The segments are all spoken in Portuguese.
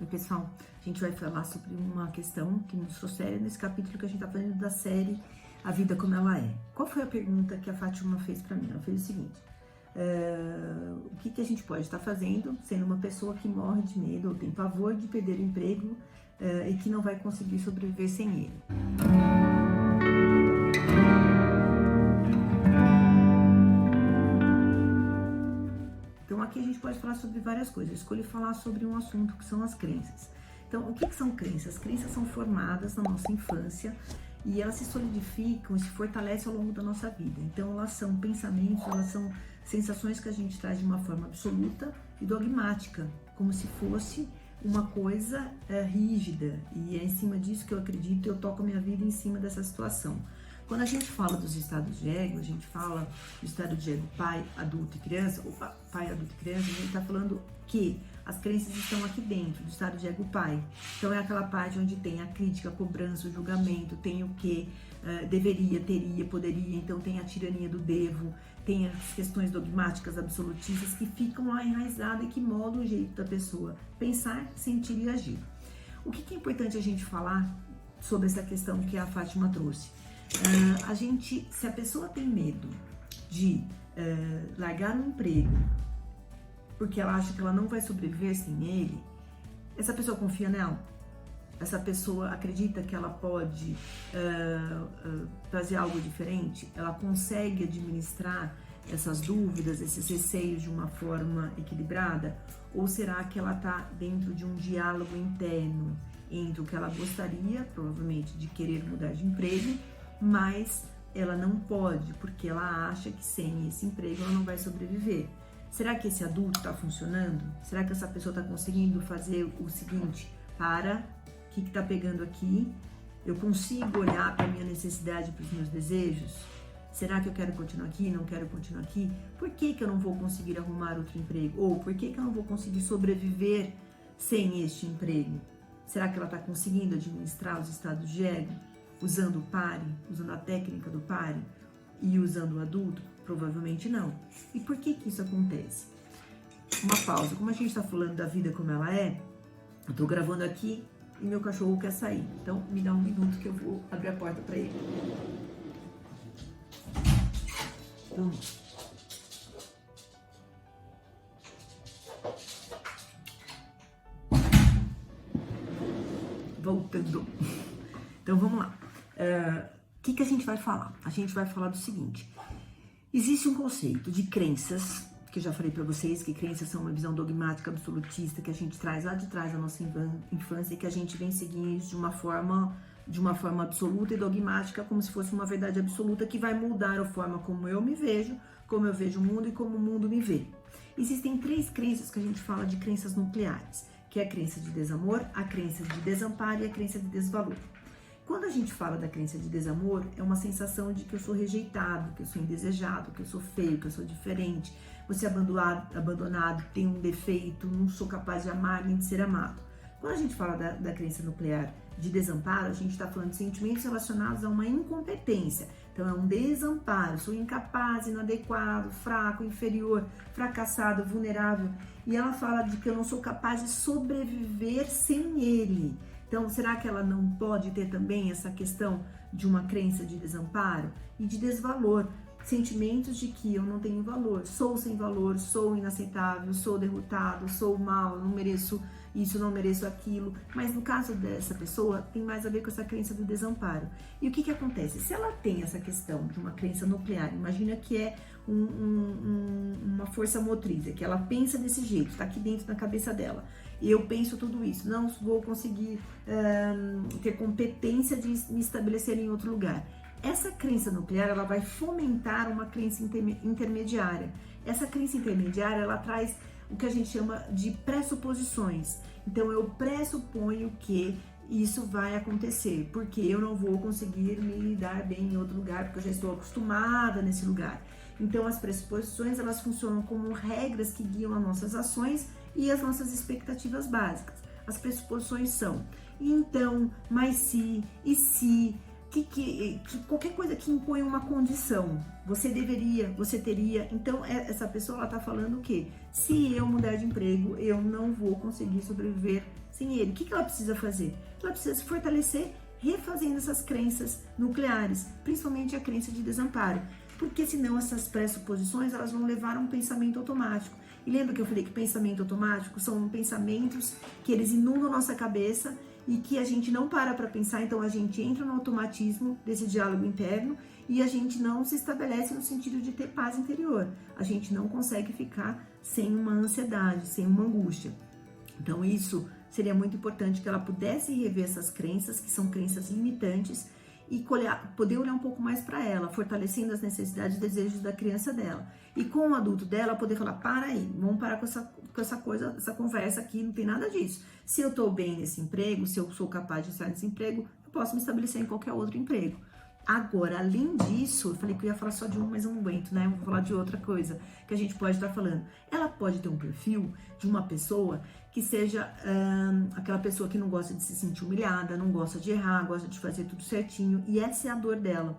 Oi, pessoal, a gente vai falar sobre uma questão que nos trouxeram nesse capítulo que a gente tá falando da série A Vida Como Ela É. Qual foi a pergunta que a Fátima fez para mim? Ela fez o seguinte: o que a gente pode estar fazendo sendo uma pessoa que morre de medo ou tem pavor de perder o emprego e que não vai conseguir sobreviver sem ele? Então aqui a gente pode falar sobre várias coisas. Eu escolhi falar sobre um assunto que são as crenças. Então, o que são crenças? As crenças são formadas na nossa infância e elas se solidificam e se fortalecem ao longo da nossa vida. Então, elas são pensamentos, elas são sensações que a gente traz de uma forma absoluta e dogmática, como se fosse uma coisa rígida. E é em cima disso que eu acredito, eu toco a minha vida em cima dessa situação. Quando a gente fala dos estados de ego, a gente fala do estado de ego pai, adulto e criança, ou pai, adulto e criança, a gente está falando que as crenças estão aqui dentro do estado de ego pai. Então é aquela parte onde tem a crítica, a cobrança, o julgamento, tem o que deveria, teria, poderia, então tem a tirania do devo, tem as questões dogmáticas, absolutistas que ficam lá enraizadas e que moldam o jeito da pessoa pensar, sentir e agir. O que é importante a gente falar sobre essa questão que a Fátima trouxe? Se a pessoa tem medo de largar um emprego porque ela acha que ela não vai sobreviver sem ele, essa pessoa confia nela? Essa pessoa acredita que ela pode fazer algo diferente? Ela consegue administrar essas dúvidas, esses receios de uma forma equilibrada? Ou será que ela está dentro de um diálogo interno entre o que ela gostaria, provavelmente, de querer mudar de emprego, mas ela não pode, porque ela acha que sem esse emprego ela não vai sobreviver? Será que esse adulto está funcionando? Será que essa pessoa está conseguindo fazer o seguinte: o que está pegando aqui? Eu consigo olhar para a minha necessidade, para os meus desejos? Será que eu quero continuar aqui? Não quero continuar aqui? Por que eu não vou conseguir arrumar outro emprego? Ou por que eu não vou conseguir sobreviver sem este emprego? Será que ela está conseguindo administrar os estados de ego? Usando o pare, usando a técnica do pare e usando o adulto? Provavelmente não. E por que isso acontece? Uma pausa. Como a gente está falando da vida como ela é, eu estou gravando aqui e meu cachorro quer sair. Então, me dá um minuto que eu vou abrir a porta para ele. Vamos. Voltando. Então, vamos lá. O que a gente vai falar? A gente vai falar do seguinte: existe um conceito de crenças, que eu já falei para vocês, que crenças são uma visão dogmática, absolutista, que a gente traz lá de trás da nossa infância e que a gente vem seguindo de uma forma absoluta e dogmática, como se fosse uma verdade absoluta que vai mudar a forma como eu me vejo, como eu vejo o mundo e como o mundo me vê. Existem 3 crenças que a gente fala de crenças nucleares, que é a crença de desamor, a crença de desamparo e a crença de desvalor. Quando a gente fala da crença de desamor, é uma sensação de que eu sou rejeitado, que eu sou indesejado, que eu sou feio, que eu sou diferente, vou ser abandonado, tenho um defeito, não sou capaz de amar nem de ser amado. Quando a gente fala da crença nuclear de desamparo, a gente está falando de sentimentos relacionados a uma incompetência. Então é um desamparo, sou incapaz, inadequado, fraco, inferior, fracassado, vulnerável. E ela fala de que eu não sou capaz de sobreviver sem ele. Então, será que ela não pode ter também essa questão de uma crença de desamparo e de desvalor? Sentimentos de que eu não tenho valor, sou sem valor, sou inaceitável, sou derrotado, sou mal, não mereço isso, não mereço aquilo. Mas no caso dessa pessoa, tem mais a ver com essa crença do desamparo. E o que acontece? Se ela tem essa questão de uma crença nuclear, imagina que é uma força motriz, é que ela pensa desse jeito, está aqui dentro da cabeça dela. Eu penso tudo isso, não vou conseguir ter competência de me estabelecer em outro lugar. Essa crença nuclear, ela vai fomentar uma crença intermediária. Essa crença intermediária, ela traz o que a gente chama de pressuposições. Então, eu pressuponho que isso vai acontecer, porque eu não vou conseguir me dar bem em outro lugar, porque eu já estou acostumada nesse lugar. Então, as pressuposições, elas funcionam como regras que guiam as nossas ações e as nossas expectativas básicas. As pressuposições são: então, mas se, e se, qualquer coisa que impõe uma condição, você deveria, você teria. Então essa pessoa, ela tá falando o quê? Se eu mudar de emprego, eu não vou conseguir sobreviver sem ele. O que ela precisa fazer? Ela precisa se fortalecer refazendo essas crenças nucleares, principalmente a crença de desamparo, porque senão essas pressuposições, elas vão levar a um pensamento automático. E lembra que eu falei que pensamento automático são pensamentos que eles inundam nossa cabeça e que a gente não para pensar, então a gente entra no automatismo desse diálogo interno e a gente não se estabelece no sentido de ter paz interior. A gente não consegue ficar sem uma ansiedade, sem uma angústia. Então isso seria muito importante que ela pudesse rever essas crenças, que são crenças limitantes, e poder olhar um pouco mais para ela, fortalecendo as necessidades e desejos da criança dela. E com o adulto dela, poder falar, para aí, vamos parar com essa coisa, essa conversa aqui, não tem nada disso. Se eu estou bem nesse emprego, se eu sou capaz de estar nesse emprego, eu posso me estabelecer em qualquer outro emprego. Agora, além disso, eu falei que eu ia falar só de um, mas eu não aguento, né? Eu vou falar de outra coisa que a gente pode estar falando. Ela pode ter um perfil de uma pessoa que seja aquela pessoa que não gosta de se sentir humilhada, não gosta de errar, gosta de fazer tudo certinho, e essa é a dor dela.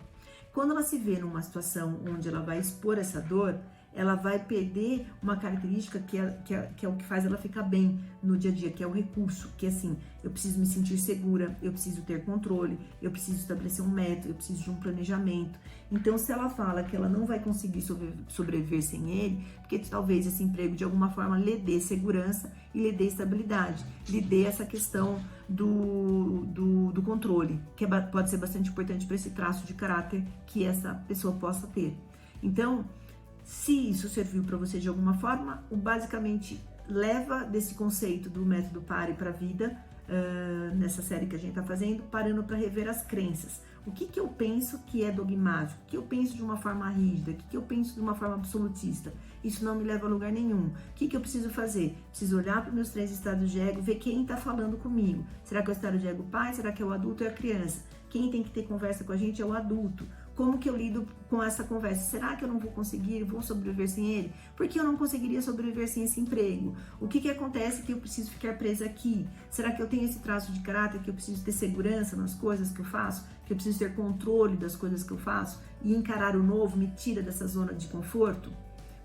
Quando ela se vê numa situação onde ela vai expor essa dor, ela vai perder uma característica que é o que faz ela ficar bem no dia a dia, que é o recurso, que é assim, eu preciso me sentir segura, eu preciso ter controle, eu preciso estabelecer um método, eu preciso de um planejamento. Então, se ela fala que ela não vai conseguir sobreviver sem ele, porque talvez esse emprego de alguma forma lhe dê segurança e lhe dê estabilidade, lhe dê essa questão do controle, que pode ser bastante importante para esse traço de caráter que essa pessoa possa ter. Então, se isso serviu para você de alguma forma, basicamente leva desse conceito do método PARE para a vida, nessa série que a gente está fazendo, parando para rever as crenças. O que eu penso que é dogmático? O que eu penso de uma forma rígida? O que eu penso de uma forma absolutista? Isso não me leva a lugar nenhum. O que eu preciso fazer? Preciso olhar para os meus 3 estados de ego, ver quem está falando comigo. Será que é o estado de ego pai? Será que é o adulto ou é a criança? Quem tem que ter conversa com a gente é o adulto. Como que eu lido com essa conversa? Será que eu não vou conseguir, vou sobreviver sem ele? Por que eu não conseguiria sobreviver sem esse emprego? O que acontece que eu preciso ficar presa aqui? Será que eu tenho esse traço de caráter que eu preciso ter segurança nas coisas que eu faço? Que eu preciso ter controle das coisas que eu faço? E encarar o novo me tira dessa zona de conforto?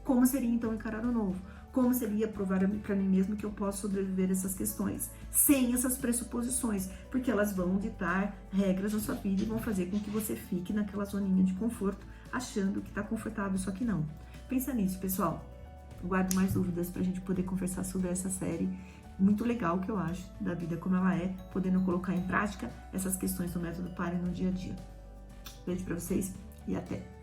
Como seria então encarar o novo? Como seria provar para mim mesmo que eu posso sobreviver a essas questões, sem essas pressuposições, porque elas vão ditar regras na sua vida e vão fazer com que você fique naquela zoninha de conforto, achando que está confortável, só que não. Pensa nisso, pessoal. Guardo mais dúvidas para a gente poder conversar sobre essa série muito legal que eu acho, da vida como ela é, podendo colocar em prática essas questões do método PARE no dia a dia. Beijo para vocês e até!